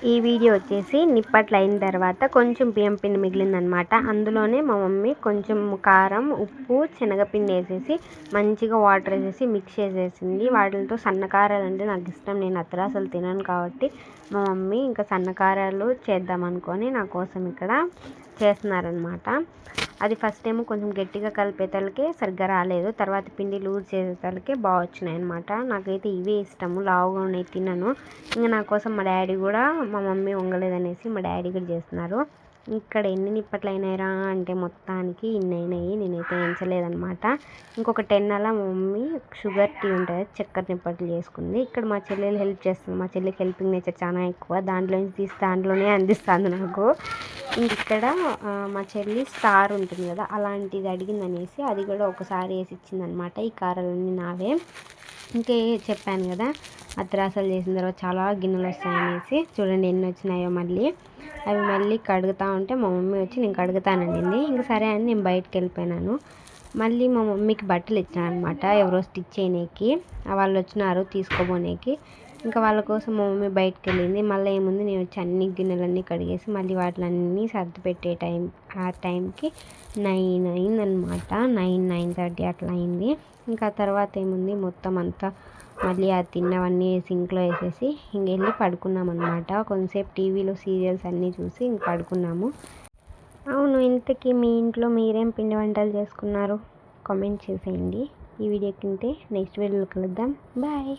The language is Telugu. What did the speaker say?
ఈ వీడియో వచ్చేసి నిప్పట్లు అయిన తర్వాత కొంచెం బియ్యం పిండి మిగిలిందనమాట. అందులోనే మా మమ్మీ కొంచెం కారం, ఉప్పు, శనగపిండి వేసేసి మంచిగా వాటర్ వేసేసి మిక్స్ చేసేసింది. వాటితో సన్నకారాలు అంటే నాకు ఇష్టం, నేను అసలు తినను కాబట్టి మా మమ్మీ ఇంకా సన్నకారాలు చేద్దాం అనుకొని నా కోసం ఇక్కడ చేస్తున్నారనమాట. అది ఫస్ట్ ఏమో కొంచెం గట్టిగా కలిపేతలకే సరిగ్గా రాలేదు, తర్వాత పిండి లూజ్ చేసేతలకే బాగా వచ్చినాయి అనమాట. నాకైతే ఇవే ఇష్టము, లావుగా ఉన్నాయి తినను. ఇంకా నా కోసం మా డాడీ కూడా, మా మమ్మీ వంగలేదనేసి మా డాడీ కూడా చేస్తున్నారు. ఇక్కడ ఎన్ని నిప్పట్లు అయినాయిరా అంటే మొత్తానికి ఇన్ని అయినాయి, నేనైతే ఎంచలేదనమాట. ఇంకొక 10 అలా మా మమ్మీ షుగర్ టీ ఉంటుంది, చక్కెర నిప్పట్లు చేసుకుంది. ఇక్కడ మా చెల్లెలు హెల్ప్ చేస్తుంది, మా చెల్లికి హెల్పింగ్ నేచర్ చాలా ఎక్కువ, దాంట్లో నుంచి తీసి దాంట్లోనే అందిస్తుంది నాకు. ఇక్కడ మా చెల్లి స్టార్ ఉంటుంది కదా, అలాంటిది అడిగిందనేసి అది కూడా ఒకసారి వేసి ఇచ్చిందనమాట. ఈ కారాలన్నీ నావే. ఇంకే చెప్పాను కదా అత్రాసలు చేసిన తర్వాత చాలా గిన్నెలు వస్తాయనేసి, చూడండి ఎన్ని వచ్చినాయో. మళ్ళీ అవి మళ్ళీ కడుగుతూ ఉంటే మా మమ్మీ వచ్చి నేను కడుగుతాననింది. ఇంక సరే అని నేను బయటకు వెళ్ళిపోయినాను. మళ్ళీ మా మమ్మీకి బట్టలు ఇచ్చాను అనమాట, ఎవరో స్టిచ్ చేయనీకి. వాళ్ళు వచ్చినారు తీసుకోబోనేకి. ఇంకా వాళ్ళ కోసం మా మమ్మీ బయటకు వెళ్ళింది. మళ్ళీ ఏముంది, నేను వచ్చి అన్ని గిన్నెలన్నీ కడిగేసి మళ్ళీ వాటిలన్నీ సర్ది పెట్టే ఆ టైంకి 9 అయిందనమాట. 9:30 అట్లా అయింది. ఇంకా తర్వాత ఏముంది, మొత్తం అంతా మళ్ళీ ఆ తిన్నవన్నీ సింక్లో వేసేసి ఇంకెళ్ళి పడుకున్నాం అనమాట. కొంతసేపు టీవీలో సీరియల్స్ అన్నీ చూసి ఇంక పడుకున్నాము. అవును, ఇంతకీ మీ ఇంట్లో మీరేం పిండి వంటలు చేసుకున్నారు? కామెంట్ చేసేయండి. ఈ వీడియో కింద నెక్స్ట్ వీడియోలో కలుద్దాం. బాయ్.